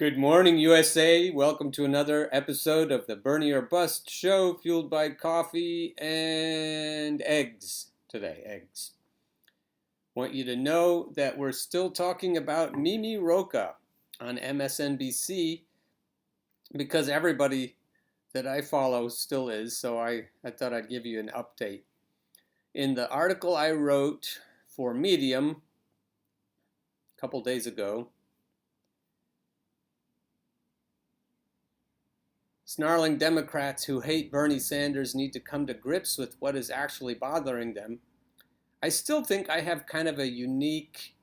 Good morning, USA. Welcome to another episode of the Bernie or Bust show, fueled by coffee and eggs. Today, eggs. Want you to know that we're still talking about Mimi Rocah on MSNBC because everybody that I follow still is, so I thought I'd give you an update. In the article I wrote for Medium a couple days ago, snarling Democrats who hate Bernie Sanders need to come to grips with what is actually bothering them. I still think I have kind of a unique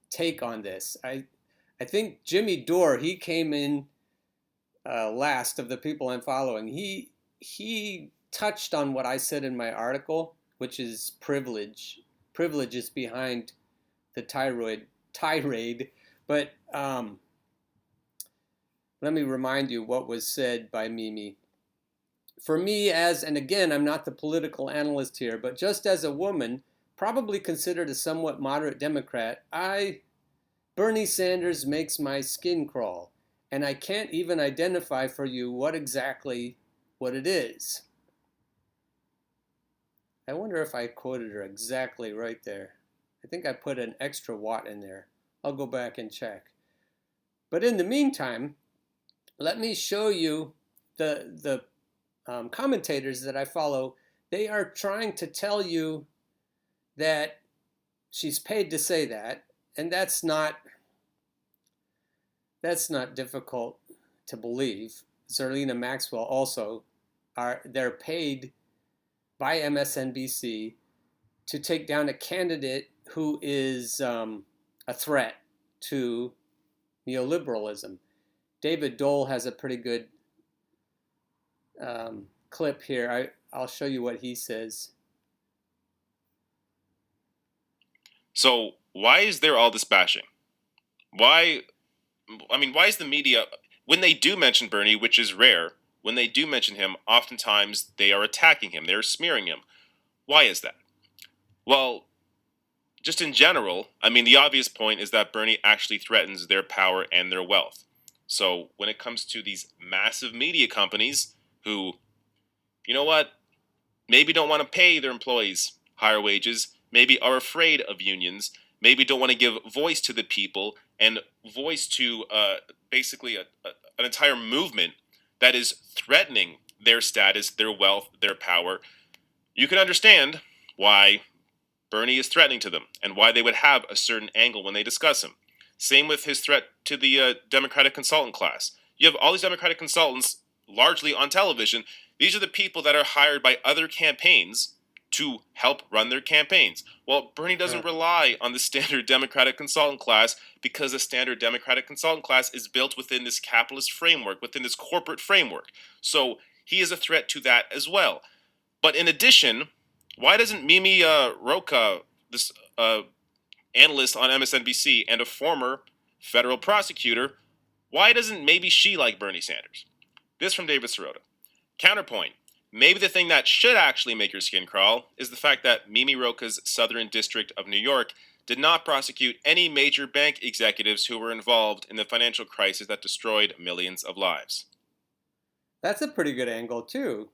take on this. I think Jimmy Dore, he came in last of the people I'm following. He touched on what I said in my article, which is privilege. Privilege is behind the tirade, but let me remind you what was said by Mimi. For me, and again, I'm not the political analyst here, but just as a woman, probably considered a somewhat moderate Democrat, Bernie Sanders makes my skin crawl, and I can't even identify for you what it is. I wonder if I quoted her exactly right there. I think I put an extra watt in there. I'll go back and check. But in the meantime, let me show you the commentators that I follow. They are trying to tell you that she's paid to say that, and that's not difficult to believe. Zerlina Maxwell also they're paid by MSNBC to take down a candidate who is a threat to neoliberalism. David Dole has a pretty good clip here. I'll show you what he says. So why is there all this bashing? Why is the media, when they do mention Bernie, which is rare, when they do mention him, oftentimes they are attacking him, they're smearing him. Why is that? Well, just in general, the obvious point is that Bernie actually threatens their power and their wealth. So when it comes to these massive media companies who, maybe don't want to pay their employees higher wages, maybe are afraid of unions, maybe don't want to give voice to the people and voice to basically an entire movement that is threatening their status, their wealth, their power, you can understand why Bernie is threatening to them and why they would have a certain angle when they discuss him. Same with his threat to the Democratic consultant class. You have all these Democratic consultants, largely on television. These are the people that are hired by other campaigns to help run their campaigns. Well, Bernie doesn't rely on the standard Democratic consultant class because the standard Democratic consultant class is built within this capitalist framework, within this corporate framework. So he is a threat to that as well. But in addition, why doesn't Mimi Rocah, this analyst on MSNBC and a former federal prosecutor, why doesn't maybe she like Bernie Sanders? This from David Sirota. Counterpoint. Maybe the thing that should actually make your skin crawl is the fact that Mimi Rocah's Southern District of New York did not prosecute any major bank executives who were involved in the financial crisis that destroyed millions of lives. That's a pretty good angle, too.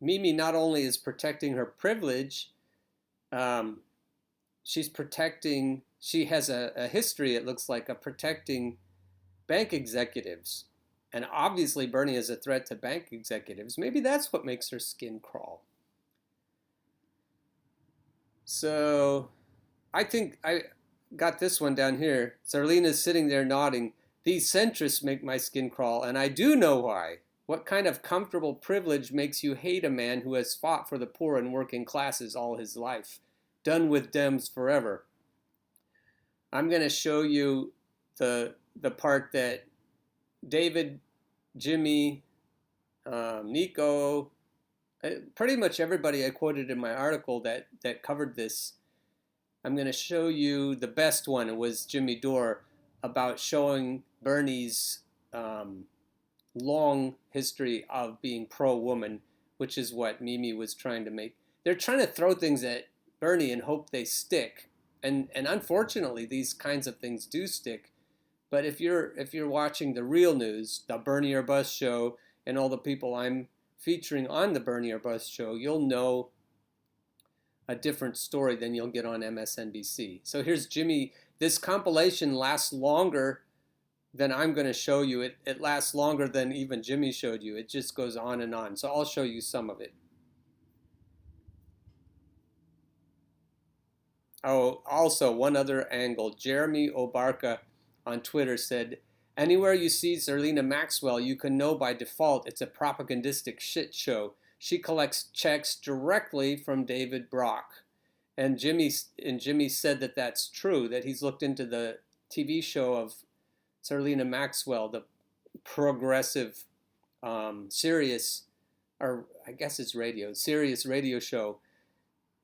Mimi not only is protecting her privilege, she has a history, it looks like, of protecting bank executives. And obviously Bernie is a threat to bank executives. Maybe that's what makes her skin crawl. So I think I got this one down here. Zerlina's sitting there nodding. These centrists make my skin crawl, and I do know why. What kind of comfortable privilege makes you hate a man who has fought for the poor and working classes all his life? Done with Dems forever. I'm going to show you the part that David, Jimmy, Nico, pretty much everybody I quoted in my article that covered this. I'm going to show you the best one. It was Jimmy Dore about showing Bernie's long history of being pro-woman, which is what Mimi was trying to make. They're trying to throw things at Bernie and hope they stick. And unfortunately, these kinds of things do stick. But if you're watching the real news, the Bernie or Bust show, and all the people I'm featuring on the Bernie or Bust show, you'll know a different story than you'll get on MSNBC. So here's Jimmy. This compilation lasts longer than I'm going to show you. It lasts longer than even Jimmy showed you. It just goes on and on. So I'll show you some of it. Oh, also one other angle. Jeremy Obarka on Twitter said, anywhere you see Zerlina Maxwell, you can know by default it's a propagandistic shit show. She collects checks directly from David Brock. And Jimmy said that that's true, that he's looked into the TV show of Zerlina Maxwell, the progressive, serious, or I guess it's serious radio show.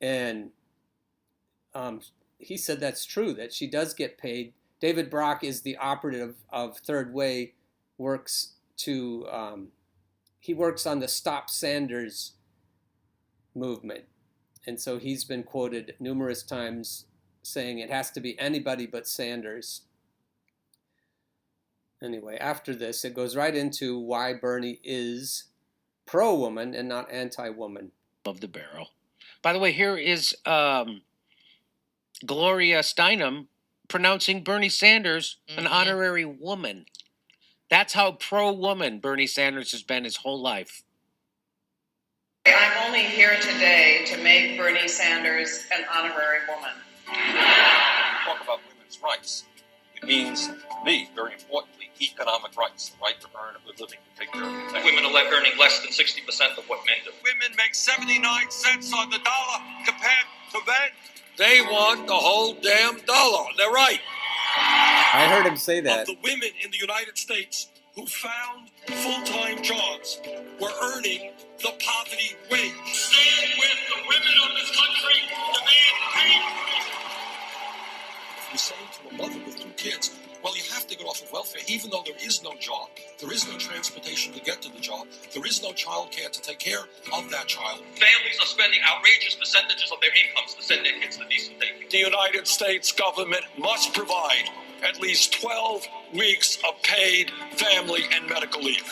And he said that's true, that she does get paid. David Brock is the operative of Third Way, he works on the Stop Sanders movement. And so he's been quoted numerous times saying it has to be anybody but Sanders. Anyway, after this, it goes right into why Bernie is pro-woman and not anti-woman. Of the barrel. By the way, here is Gloria Steinem pronouncing Bernie Sanders an honorary woman. That's how pro-woman Bernie Sanders has been his whole life. I'm only here today to make Bernie Sanders an honorary woman. Talk about women's rights. It means, to me, very importantly, economic rights, the right to earn a good living, to take care of their family. Women are earning less than 60% of what men do. Women make 79 cents on the dollar compared to men. They want the whole damn dollar. They're right. I heard him say that. Of the women in the United States who found full-time jobs were earning the poverty wage. Stand with the women of this country, demand pay. If you say to a mother with 2 kids, well, you have to get off of welfare, even though there is no job, there is no transportation to get to the job, there is no child care to take care of that child. Families are spending outrageous percentages of their incomes to send their kids to decent daycare. The United States government must provide at least 12 weeks of paid family and medical leave.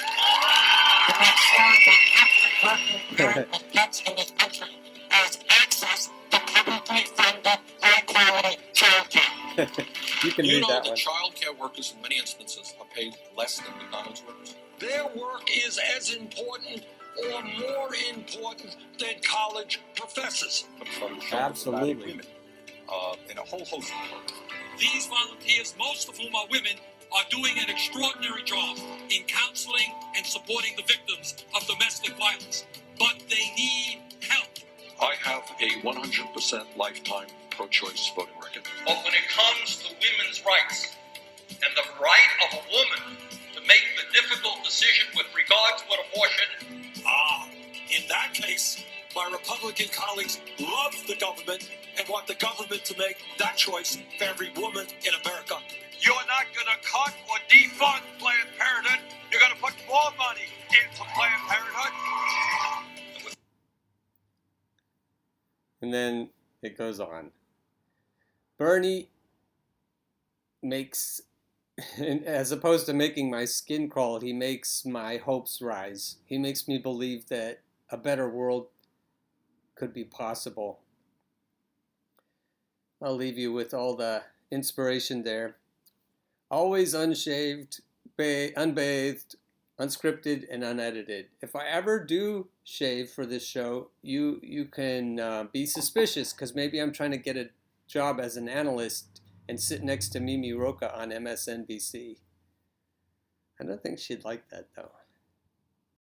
You can read that one. Child care workers in many instances are paid less than McDonald's workers. Their work is as important or more important than college professors. Absolutely. Women, in a whole host of work. These volunteers, most of whom are women, are doing an extraordinary job in counseling and supporting the victims of domestic violence. But they need help. I have a 100% lifetime pro-choice voting record. But when it comes to women's rights and the right of a woman to make the difficult decision with regard to an abortion, in that case, my Republican colleagues love the government and want the government to make that choice for every woman in America. You're not going to cut or defund Planned Parenthood. You're going to put more money into Planned Parenthood. And then it goes on. Bernie makes, as opposed to making my skin crawl, he makes my hopes rise. He makes me believe that a better world could be possible. I'll leave you with all the inspiration there. Always unshaved, unbathed, unscripted, and unedited. If I ever do shave for this show, you can be suspicious, because maybe I'm trying to get a job as an analyst and sit next to Mimi Rocah on MSNBC. I don't think she'd like that, though.